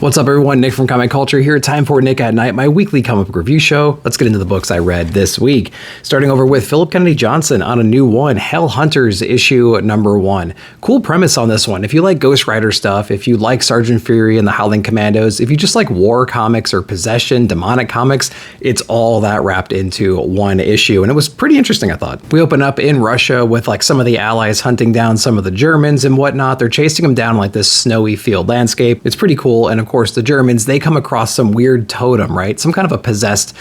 What's up, everyone? Nick from Comic Culture here. Time for Nick at Night, my weekly comic book review show. Let's get into the books I read this week. Starting over with Philip Kennedy Johnson on a new one, Hell Hunters issue number 1. Cool premise on this one. If you like Ghost Rider stuff, if you like Sergeant Fury and the Howling Commandos, if you just like war comics or possession, demonic comics, it's all that wrapped into one issue. And it was pretty interesting, I thought. We open up in Russia with like some of the Allies hunting down some of the Germans and whatnot. They're chasing them down like this snowy field landscape. It's pretty cool. And of course, the Germans, they come across some weird totem, right? Some kind of a possessed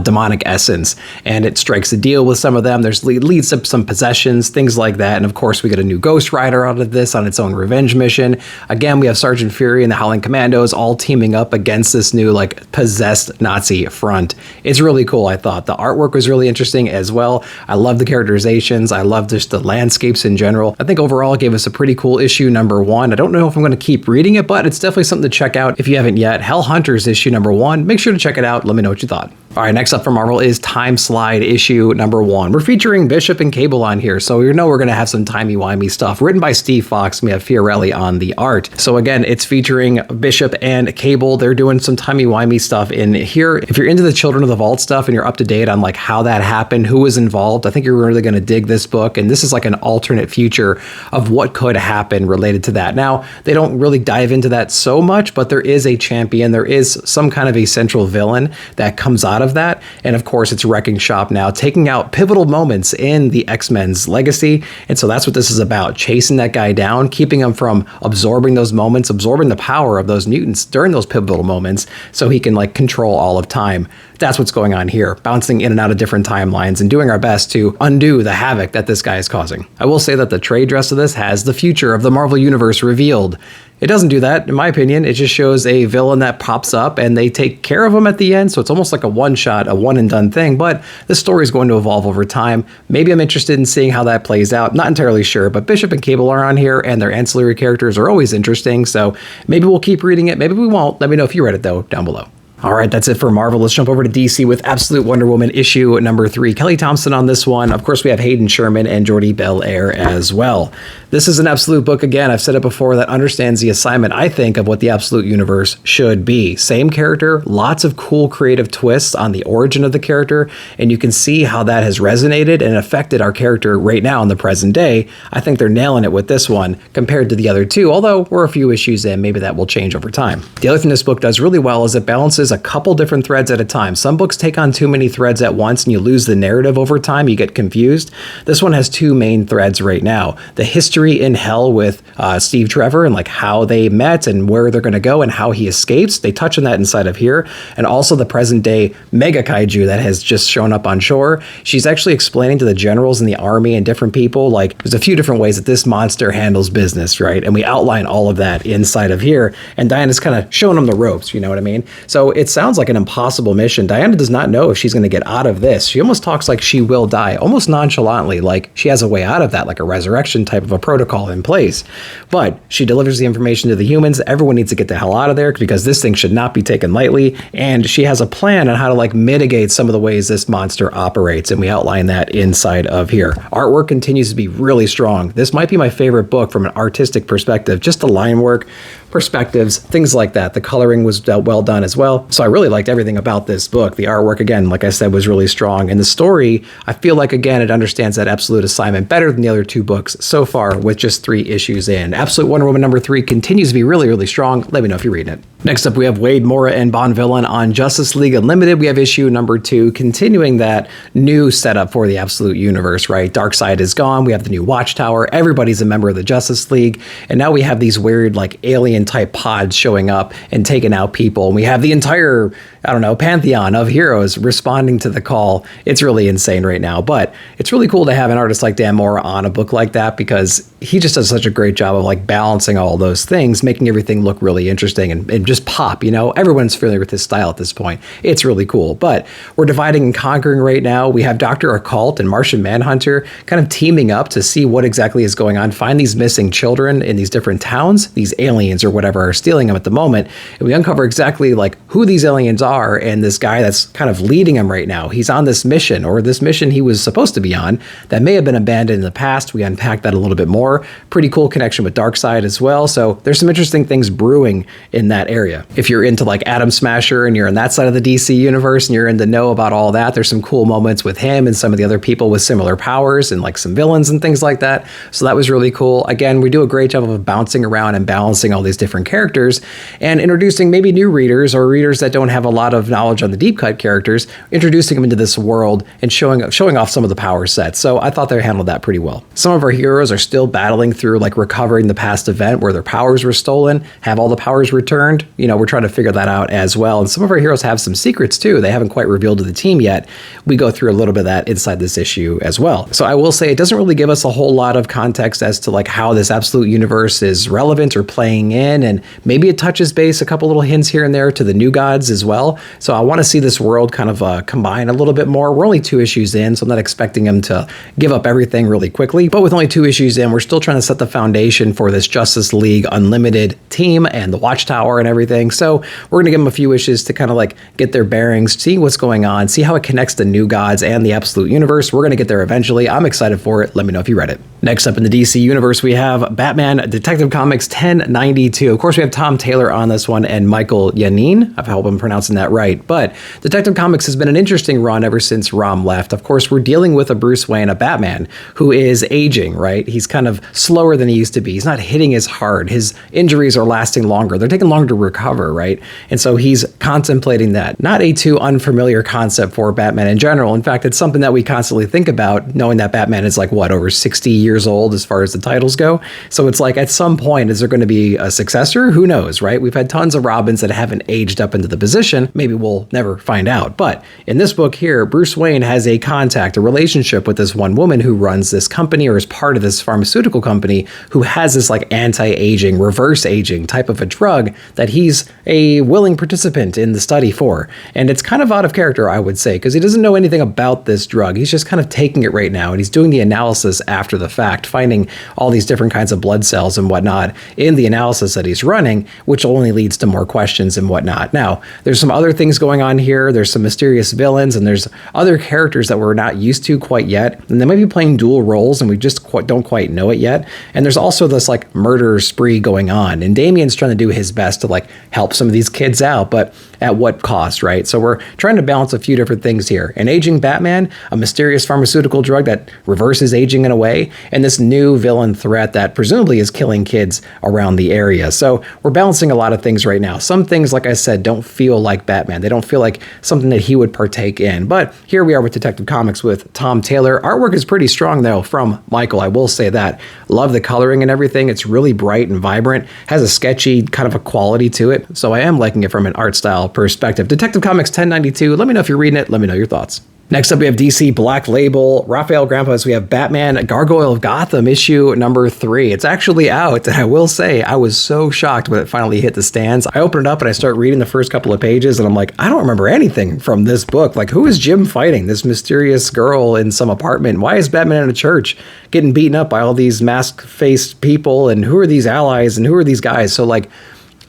demonic essence, and it strikes a deal with some of them. There's leads to some possessions, things like that. And of course, we get a new Ghost Rider out of this on its own revenge mission. Again, we have Sergeant Fury and the Howling Commandos all teaming up against this new like possessed Nazi front. It's really cool, I thought. The artwork was really interesting as well. I love the characterizations. I love just the landscapes in general. I think overall it gave us a pretty cool issue number 1. I don't know if I'm going to keep reading it, but it's definitely something to check out if you haven't yet. Hell Hunters issue number 1. Make sure to check it out. Let me know what you thought. All right, next up from Marvel is Time Slide issue number 1. We're featuring Bishop and Phable on here, so you know we're going to have some timey-wimey stuff. Written by Steve Fox, we have Fiorelli on the art. So again, it's featuring Bishop and Phable. They're doing some timey-wimey stuff in here. If you're into the Children of the Vault stuff and you're up to date on like how that happened, who was involved, I think you're really going to dig this book. And this is like an alternate future of what could happen related to that. Now, they don't really dive into that so much, but there is a champion. There is some kind of a central villain that comes out of that. And of course, it's Wrecking Shop now, taking out pivotal moments in the X-Men's legacy. And so that's what this is about, chasing that guy down, keeping him from absorbing those moments, absorbing the power of those mutants during those pivotal moments so he can like control all of time. That's what's going on here, bouncing in and out of different timelines and doing our best to undo the havoc that this guy is causing. I will say that the trade dress of this has the future of the Marvel Universe revealed. It doesn't do that, in my opinion. It just shows a villain that pops up and they take care of him at the end. So it's almost like a one-shot, a one-and-done thing. But the story is going to evolve over time. Maybe I'm interested in seeing how that plays out. Not entirely sure, but Bishop and Phable are on here and their ancillary characters are always interesting. So maybe we'll keep reading it. Maybe we won't. Let me know if you read it, though, down below. All right, that's it for Marvel. Let's jump over to DC with Absolute Wonder Woman issue number 3. Kelly Thompson on this one. Of course, we have Hayden Sherman and Jordi Belair as well. This is an Absolute book, again, I've said it before, that understands the assignment, I think, of what the Absolute Universe should be. Same character, lots of cool creative twists on the origin of the character, and you can see how that has resonated and affected our character right now in the present day. I think they're nailing it with this one compared to the other two, although we're a few issues in, maybe that will change over time. The other thing this book does really well is it balances a couple different threads at a time. Some books take on too many threads at once and you lose the narrative over time, you get confused. This one has 2 main threads right now. The history in Hell with Steve Trevor and like how they met and where they're going to go and how he escapes. They touch on that inside of here. And also the present day mega kaiju that has just shown up on shore. She's actually explaining to the generals in the army and different people, like there's a few different ways that this monster handles business, right? And we outline all of that inside of here. And Diana's kind of showing them the ropes, you know what I mean? So it sounds like an impossible mission. Diana does not know if she's going to get out of this. She almost talks like she will die, almost nonchalantly, like she has a way out of that, like a resurrection type of a protocol in place. But she delivers the information to the humans. Everyone needs to get the hell out of there because this thing should not be taken lightly. And she has a plan on how to like mitigate some of the ways this monster operates. And we outline that inside of here. Artwork continues to be really strong. This might be my favorite book from an artistic perspective. Just the line work, perspectives, things like that. The coloring was well done as well. So I really liked everything about this book. The artwork, again, like I said, was really strong. And the story, I feel like, again, it understands that absolute assignment better than the other 2 books so far with just 3 issues in. Absolute Wonder Woman number 3 continues to be really, really strong. Let me know if you're reading it. Next up, we have Wade Mora and Bond Villain on Justice League Unlimited. We have issue number 2, continuing that new setup for the Absolute Universe, right? Darkseid is gone. We have the new Watchtower. Everybody's a member of the Justice League. And now we have these weird, like, alien type pods showing up and taking out people. And we have the entire, I don't know, pantheon of heroes responding to the call. It's really insane right now. But it's really cool to have an artist like Dan Mora on a book like that because he just does such a great job of like balancing all those things, making everything look really interesting and just pop, you know? Everyone's familiar with his style at this point. It's really cool. But we're dividing and conquering right now. We have Dr. Occult and Martian Manhunter kind of teaming up to see what exactly is going on, find these missing children in these different towns, these aliens or whatever are stealing them at the moment. And we uncover exactly like who these aliens are and this guy that's kind of leading them right now. He's on this mission, or this mission he was supposed to be on that may have been abandoned in the past. We unpack that a little bit more. before. Pretty cool connection with Darkseid as well. So there's some interesting things brewing in that area. If you're into like Atom Smasher and you're in that side of the DC universe and you're in the know about all that, there's some cool moments with him and some of the other people with similar powers and like some villains and things like that. So that was really cool. Again, we do a great job of bouncing around and balancing all these different characters and introducing maybe new readers or readers that don't have a lot of knowledge on the deep cut characters, introducing them into this world and showing off some of the power sets. So I thought they handled that pretty well. Some of our heroes are still battling through like recovering the past event where their powers were stolen, have all the powers returned. You know, we're trying to figure that out as well. And some of our heroes have some secrets too. They haven't quite revealed to the team yet. We go through a little bit of that inside this issue as well. So I will say it doesn't really give us a whole lot of context as to like how this absolute universe is relevant or playing in, and maybe it touches base a couple little hints here and there to the New Gods as well. So I want to see this world kind of combine a little bit more. We're only 2 issues in, so I'm not expecting them to give up everything really quickly. But with only 2 issues in, we're still trying to set the foundation for this Justice League Unlimited team and the Watchtower and everything. So we're going to give them a few issues to kind of like get their bearings, see what's going on, see how it connects the New Gods and the Absolute Universe. We're going to get there eventually. I'm excited for it. Let me know if you read it. Next up in the DC Universe, we have Batman Detective Comics 1092. Of course, we have Tom Taylor on this one and Michael Yanin. I hope I'm pronouncing that right. But Detective Comics has been an interesting run ever since Rom left. Of course, we're dealing with a Bruce Wayne, a Batman, who is aging, right? He's kind of slower than he used to be. He's not hitting as hard. His injuries are lasting longer. They're taking longer to recover, right? And so he's contemplating that. Not a too unfamiliar concept for Batman in general. In fact, it's something that we constantly think about, knowing that Batman is like, what, over 60 years old as far as the titles go? So it's like, at some point, is there going to be a successor? Who knows, right? We've had tons of Robins that haven't aged up into the position. Maybe we'll never find out. But in this book here, Bruce Wayne has a contact, a relationship with this one woman who runs this company or is part of this pharmaceutical company, who has this like anti-aging, reverse aging type of a drug that he's a willing participant in the study for. And it's kind of out of character, I would say, because he doesn't know anything about this drug. He's just kind of taking it right now, and he's doing the analysis after the fact, finding all these different kinds of blood cells and whatnot in the analysis that he's running, which only leads to more questions and whatnot. Now, there's some other things going on here. There's some mysterious villains, and there's other characters that we're not used to quite yet, and they might be playing dual roles, and we just don't quite know it yet. And there's also this like murder spree going on, and Damian's trying to do his best to like help some of these kids out, but at what cost, right? So we're trying to balance a few different things here. An aging Batman, a mysterious pharmaceutical drug that reverses aging in a way, and this new villain threat that presumably is killing kids around the area. So we're balancing a lot of things right now. Some things, like I said, don't feel like Batman. They don't feel like something that he would partake in. But here we are with Detective Comics with Tom Taylor. Artwork is pretty strong though from Michael, I will say that. Love the coloring and everything. It's really bright and vibrant, has a sketchy kind of a quality to it. So I am liking it from an art style perspective. Detective Comics 1092. Let me know if you're reading it. Let me know your thoughts. Next up, we have DC Black Label, Raphael Grampus. We have Batman, Gargoyle of Gotham, issue number 3. It's actually out, and I will say, I was so shocked when it finally hit the stands. I open it up and I start reading the first couple of pages, and I'm like, I don't remember anything from this book. Like, who is Jim fighting? This mysterious girl in some apartment? Why is Batman in a church getting beaten up by all these mask-faced people? And who are these allies? And who are these guys? So, like,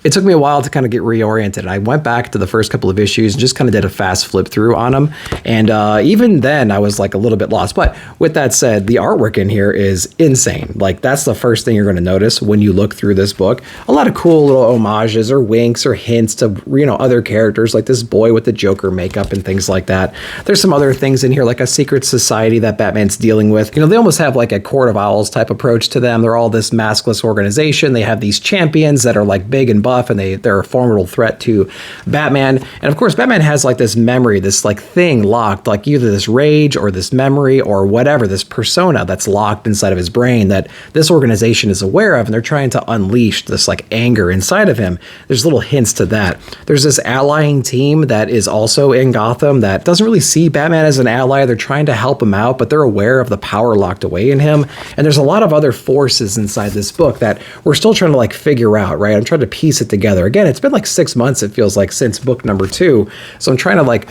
it took me a while to kind of get reoriented. I went back to the first couple of issues and just kind of did a fast flip through on them. And even then, I was like a little bit lost. But with that said, the artwork in here is insane. Like, that's the first thing you're going to notice when you look through this book. A lot of cool little homages or winks or hints to, you know, other characters, like this boy with the Joker makeup and things like that. There's some other things in here, like a secret society that Batman's dealing with. You know, they almost have like a Court of Owls type approach to them. They're all this maskless organization. They have these champions that are like big and buff, and they're a formidable threat to Batman. And of course, Batman has like this memory, this like thing locked, like either this rage or this memory or whatever, this persona that's locked inside of his brain that this organization is aware of, and they're trying to unleash this like anger inside of him. There's little hints to that. There's this allying team that is also in Gotham that doesn't really see Batman as an ally. They're trying to help him out, but they're aware of the power locked away in him. And there's a lot of other forces inside this book that we're still trying to like figure out, right? I'm trying to piece it together. Again, it's been like 6 months, it feels like, since book number 2. So I'm trying to like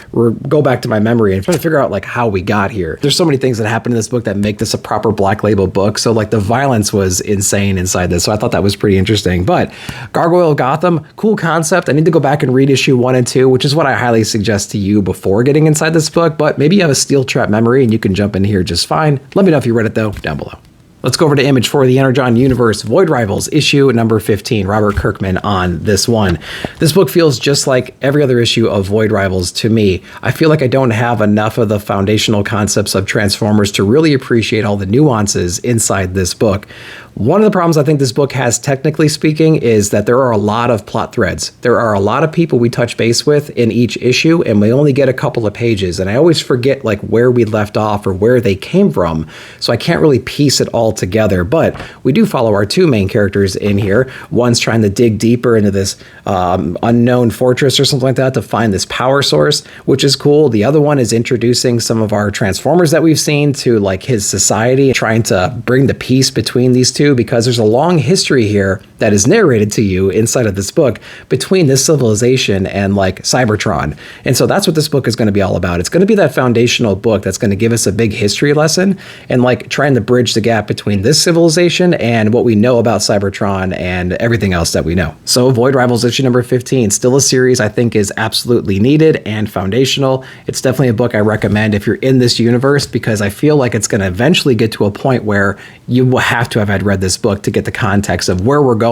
go back to my memory and trying to figure out like how we got here. There's so many things that happen in this book that make this a proper Black Label book. So like the violence was insane inside this. So I thought that was pretty interesting. But Gargoyle of Gotham, cool concept. I need to go back and read issue 1 and 2, which is what I highly suggest to you before getting inside this book. But maybe you have a steel trap memory and you can jump in here just fine. Let me know if you read it though, down below. Let's go over to Image for the Energon Universe, Void Rivals, issue number 15, Robert Kirkman on this one. This book feels just like every other issue of Void Rivals to me. I feel like I don't have enough of the foundational concepts of Transformers to really appreciate all the nuances inside this book. One of the problems I think this book has, technically speaking, is that there are a lot of plot threads. There are a lot of people we touch base with in each issue, and we only get a couple of pages. And I always forget like where we left off or where they came from, so I can't really piece it all together. But we do follow our two main characters in here. One's trying to dig deeper into this unknown fortress or something like that to find this power source, which is cool. The other one is introducing some of our Transformers that we've seen to like his society, trying to bring the peace between these two, because there's a long history here that is narrated to you inside of this book between this civilization and like Cybertron. And so that's what this book is going to be all about. It's going to be that foundational book that's going to give us a big history lesson and like trying to bridge the gap between this civilization and what we know about Cybertron and everything else that we know. So Void Rivals issue number 15, still a series I think is absolutely needed and foundational. It's definitely a book I recommend if you're in this universe, because I feel like it's going to eventually get to a point where you will have to have had read this book to get the context of where we're going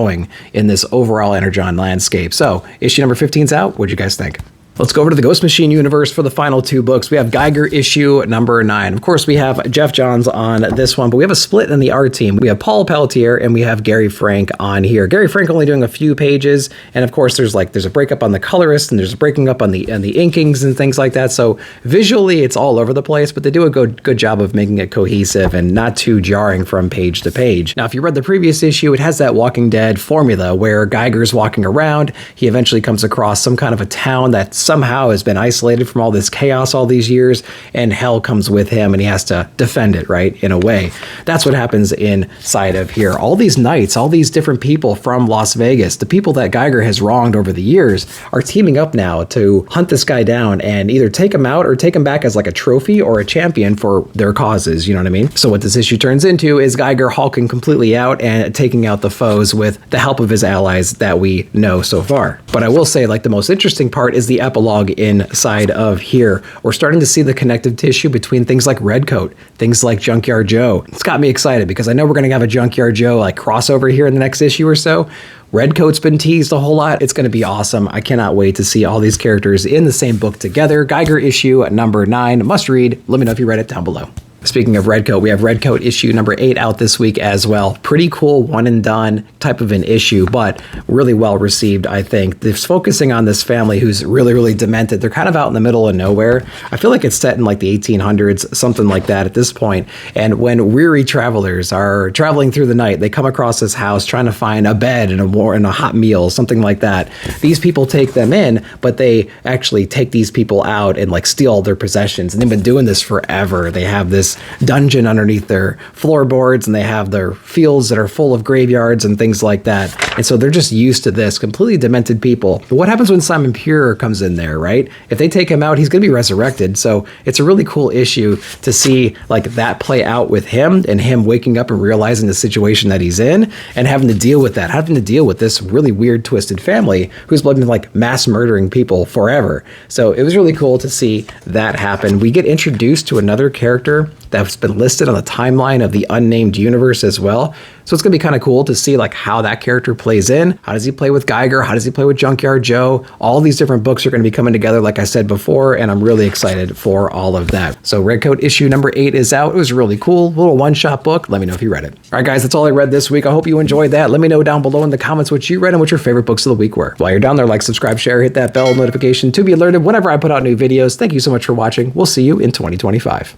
in this overall Energon landscape. So issue number 15's out. What'd you guys think? Let's go over to the Ghost Machine universe for the final two books. We have Geiger issue number 9. Of course, we have Jeff Johns on this one, but we have a split in the art team. We have Paul Pelletier and we have Gary Frank on here. Gary Frank only doing a few pages, and of course, there's a breakup on the colorist and there's a breaking up on the inkings and things like that. So visually, it's all over the place, but they do a good job of making it cohesive and not too jarring from page to page. Now, if you read the previous issue, it has that Walking Dead formula where Geiger's walking around. He eventually comes across some kind of a town that somehow has been isolated from all this chaos all these years, and hell comes with him and he has to defend it, right, in a way. That's what happens inside of here. All these knights, all these different people from Las Vegas, the people that Geiger has wronged over the years, are teaming up now to hunt this guy down and either take him out or take him back as like a trophy or a champion for their causes, you know what I mean? So what this issue turns into is Geiger hulking completely out and taking out the foes with the help of his allies that we know so far. But I will say, like, the most interesting part is the epilogue inside of here. We're starting to see the connective tissue between things like Redcoat, things like Junkyard Joe. It's got me excited because I know we're going to have a Junkyard Joe like crossover here in the next issue or so. Redcoat's been teased a whole lot. It's going to be awesome. I cannot wait to see all these characters in the same book together. Geiger issue number 9, must read. Let me know if you read it down below. Speaking of Redcoat, we have Redcoat issue number 8 out this week as well. Pretty cool one and done type of an issue, but really well received, I think. It's focusing on this family who's really, really demented. They're kind of out in the middle of nowhere. I feel like it's set in like the 1800s, something like that at this point. And when weary travelers are traveling through the night, they come across this house trying to find a bed and a hot meal, something like that. These people take them in, but they actually take these people out and like steal all their possessions. And they've been doing this forever. They have this dungeon underneath their floorboards, and they have their fields that are full of graveyards and things like that. And so they're just used to this, completely demented people. But what happens when Simon Pure comes in there, right? If they take him out, he's going to be resurrected. So it's a really cool issue to see like that play out with him and him waking up and realizing the situation that he's in and having to deal with that, having to deal with this really weird, twisted family who's been like mass murdering people forever. So it was really cool to see that happen. We get introduced to another character that's been listed on the timeline of the unnamed universe as well. So it's going to be kind of cool to see like how that character plays in. How does he play with Geiger? How does he play with Junkyard Joe? All these different books are going to be coming together, like I said before, and I'm really excited for all of that. So Redcoat issue number 8 is out. It was really cool. Little one-shot book. Let me know if you read it. All right, guys, that's all I read this week. I hope you enjoyed that. Let me know down below in the comments what you read and what your favorite books of the week were. While you're down there, like, subscribe, share, hit that bell notification to be alerted whenever I put out new videos. Thank you so much for watching. We'll see you in 2025.